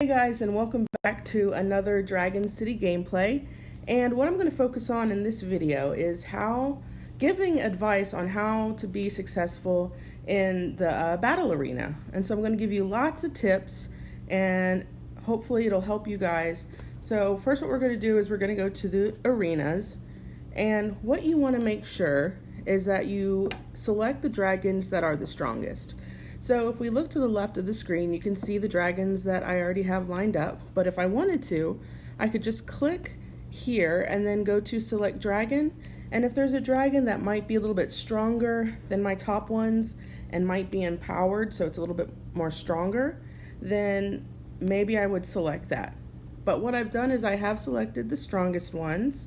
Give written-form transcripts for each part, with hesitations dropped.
Hey guys, and welcome back to another Dragon City gameplay. And what I'm going to focus on in this video is giving advice on how to be successful in the battle arena. And so I'm going to give you lots of tips and hopefully it'll help you guys. So first what we're going to do is we're going to go to the arenas, and what you want to make sure is that you select the dragons that are the strongest. So if we look to the left of the screen, you can see the dragons that I already have lined up. But if I wanted to, I could just click here and then go to select dragon. And if there's a dragon that might be a little bit stronger than my top ones and might be empowered, so it's a little bit more stronger, then maybe I would select that. But what I've done is I have selected the strongest ones,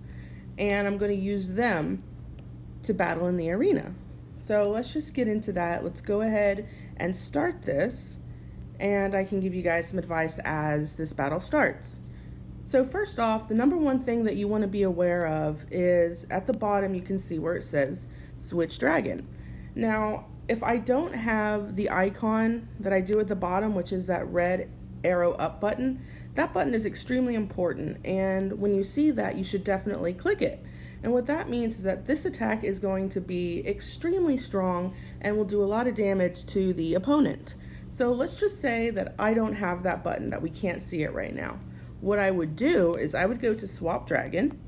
and I'm going to use them to battle in the arena. So let's just get into that. Let's go ahead and start this, and I can give you guys some advice as this battle starts. So first off, the number one thing that you want to be aware of is at the bottom you can see where it says switch dragon. Now, if I don't have the icon that I do at the bottom, which is that red arrow up button, that button is extremely important, and when you see that, you should definitely click it. And what that means is that this attack is going to be extremely strong and will do a lot of damage to the opponent. So let's just say that I don't have that button, that we can't see it right now. What I would do is I would go to swap dragon,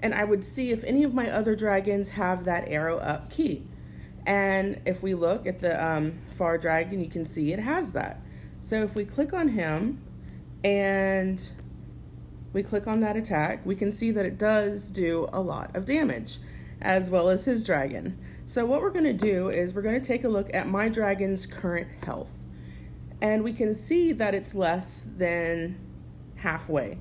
and I would see if any of my other dragons have that arrow up key. And if we look at the far dragon, you can see it has that. So if we click on him and we click on that attack, we can see that it does do a lot of damage, as well as his dragon. So what we're going to do is we're going to take a look at my dragon's current health, and we can see that it's less than halfway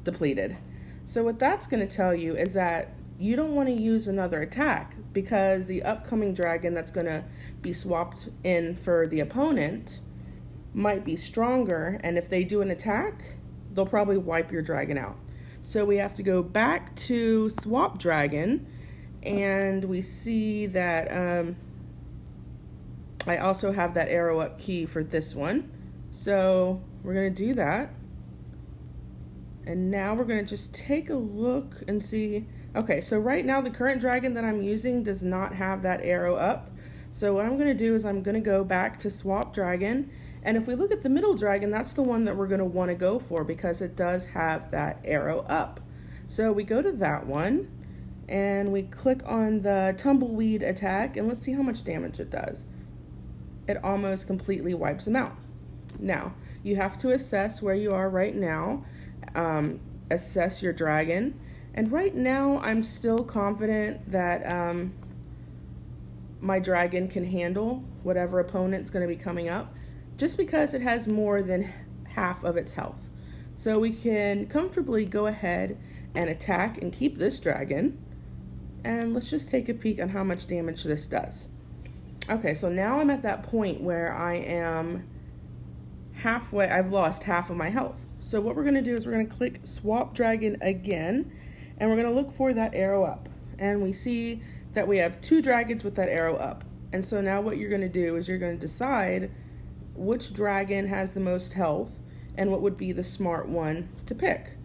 depleted. So what that's going to tell you is that you don't want to use another attack, because the upcoming dragon that's going to be swapped in for the opponent might be stronger, and if they do an attack, they'll probably wipe your dragon out. So we have to go back to swap dragon, and we see that I also have that arrow up key for this one. So we're going to do that. And now we're going to just take a look and see. Okay, so right now the current dragon that I'm using does not have that arrow up. So what I'm going to do is I'm going to go back to swap dragon. And if we look at the middle dragon, that's the one that we're going to want to go for, because it does have that arrow up. So we go to that one and we click on the tumbleweed attack, and let's see how much damage it does. It almost completely wipes him out. Now, you have to assess where you are right now, assess your dragon. And right now I'm still confident that my dragon can handle whatever opponent's going to be coming up, just because it has more than half of its health. So we can comfortably go ahead and attack and keep this dragon. And let's just take a peek on how much damage this does. Okay, so now I'm at that point where I am halfway, I've lost half of my health. So what we're going to do is we're going to click swap dragon again, and we're going to look for that arrow up. And we see that we have two dragons with that arrow up. And so now what you're going to do is you're going to decide which dragon has the most health and what would be the smart one to pick.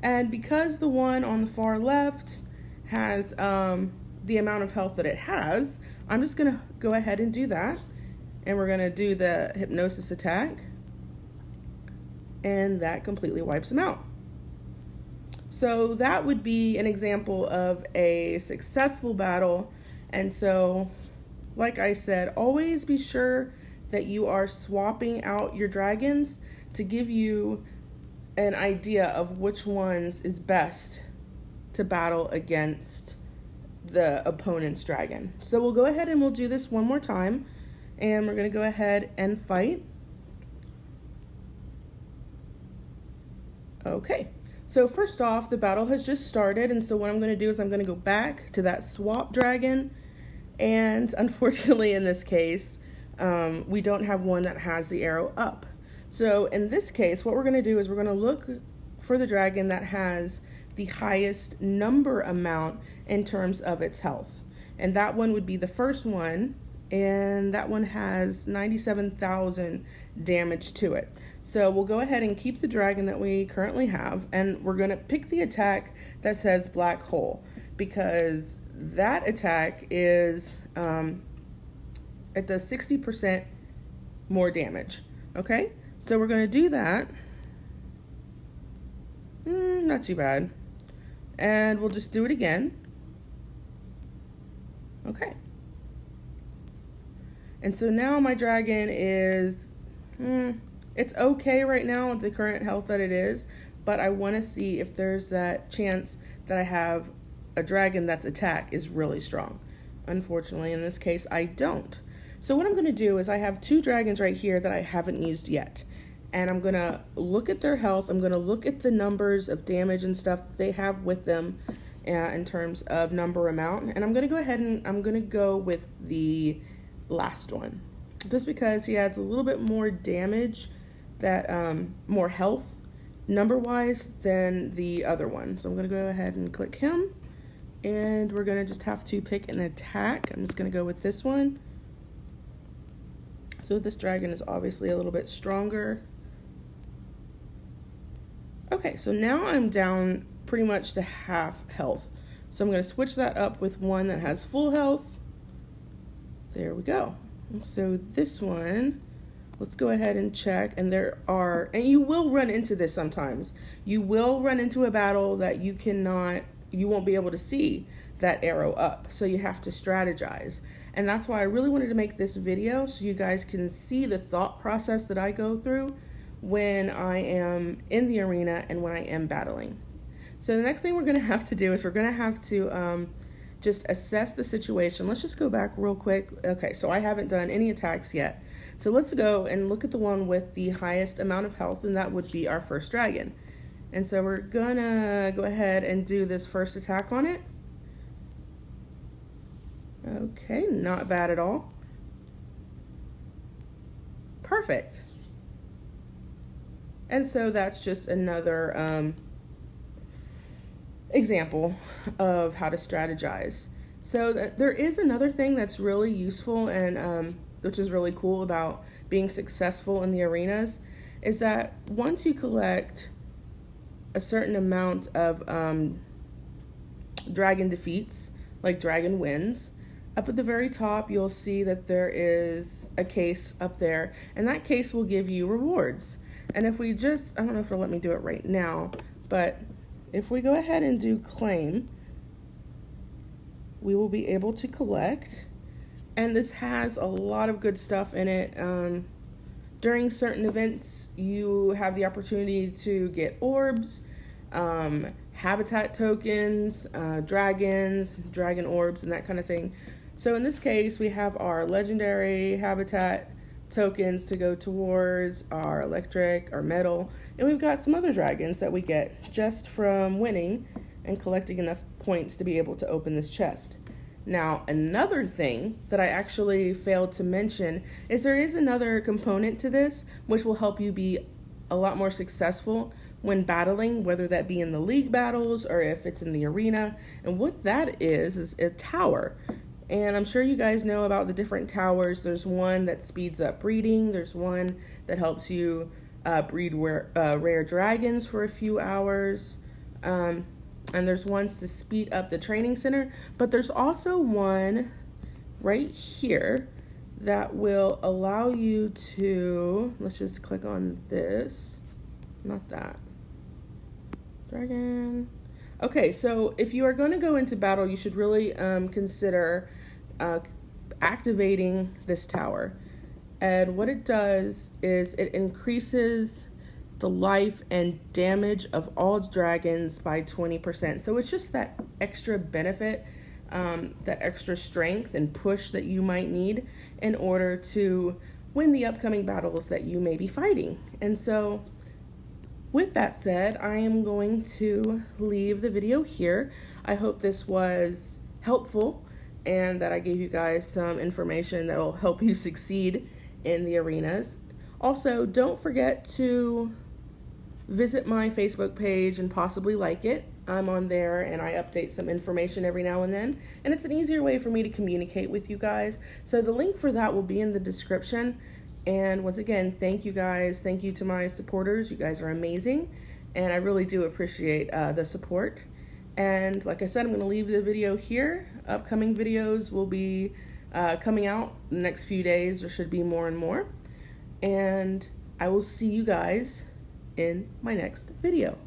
And because the one on the far left has the amount of health that it has, I'm just going to go ahead and do that. And we're going to do the hypnosis attack, and that completely wipes him out. So that would be an example of a successful battle. And so, like I said, always be sure that you are swapping out your dragons to give you an idea of which ones is best to battle against the opponent's dragon. So we'll go ahead and we'll do this one more time, and we're going to go ahead and fight. Okay, so first off, the battle has just started, and so what I'm going to do is I'm going to go back to that swap dragon, and unfortunately in this case, we don't have one that has the arrow up. So in this case, what we're going to do is we're going to look for the dragon that has the highest number amount in terms of its health. And that one would be the first one, and that one has 97,000 damage to it. So we'll go ahead and keep the dragon that we currently have, and we're going to pick the attack that says black hole, because that attack is, it does 60% more damage. Okay, so we're going to do that. Not too bad. And we'll just do it again. Okay. And so now my dragon is, it's okay right now with the current health that it is, but I want to see if there's that chance that I have a dragon that's attack is really strong. Unfortunately, in this case, I don't. So what I'm going to do is I have 2 dragons right here that I haven't used yet. And I'm going to look at their health. I'm going to look at the numbers of damage and stuff that they have with them in terms of number amount. And I'm going to go ahead and I'm going to go with the last one, just because he adds a little bit more damage, that more health number wise than the other one. So I'm going to go ahead and click him, and we're going to just have to pick an attack. I'm just going to go with this one. So this dragon is obviously a little bit stronger. Okay, so now I'm down pretty much to half health. So I'm going to switch that up with one that has full health. There we go. So this one, let's go ahead and check. And and you will run into this sometimes. You will run into a battle that you won't be able to see that arrow up. So you have to strategize. And that's why I really wanted to make this video, so you guys can see the thought process that I go through when I am in the arena and when I am battling. So the next thing we're going to have to do is we're going to have to just assess the situation. Let's just go back real quick. Okay, so I haven't done any attacks yet. So let's go and look at the one with the highest amount of health, and that would be our first dragon. And so we're gonna go ahead and do this first attack on it. Okay, not bad at all. Perfect. And so that's just another example of how to strategize. So there is another thing that's really useful and which is really cool about being successful in the arenas, is that once you collect a certain amount of dragon defeats, like dragon wins, up at the very top you'll see that there is a case up there, and that case will give you rewards. And if we just, I don't know if it'll let me do it right now, but if we go ahead and do claim, we will be able to collect. And this has a lot of good stuff in it. During certain events, you have the opportunity to get orbs, habitat tokens, dragons, dragon orbs, and that kind of thing. So in this case, we have our legendary habitat tokens to go towards our electric, our metal, and we've got some other dragons that we get just from winning and collecting enough points to be able to open this chest. Now, another thing that I actually failed to mention is there is another component to this which will help you be a lot more successful when battling, whether that be in the league battles or if it's in the arena. And what that is a tower. And I'm sure you guys know about the different towers. There's one that speeds up breeding. There's one that helps you breed rare dragons for a few hours. And there's ones to speed up the training center. But there's also one right here that will allow you to, let's just click on this. Not that. Dragon. Okay, so if you are going to go into battle, you should really consider activating this tower. And what it does is it increases the life and damage of all dragons by 20%. So it's just that extra benefit, that extra strength and push that you might need in order to win the upcoming battles that you may be fighting. And so with that said, I am going to leave the video here. I hope this was helpful and that I gave you guys some information that will help you succeed in the arenas. Also, don't forget to visit my Facebook page and possibly like it. I'm on there and I update some information every now and then, and it's an easier way for me to communicate with you guys. So the link for that will be in the description. And once again, thank you guys. Thank you to my supporters. You guys are amazing. And I really do appreciate the support. And like I said, I'm going to leave the video here. Upcoming videos will be coming out in the next few days. There should be more and more. And I will see you guys in my next video.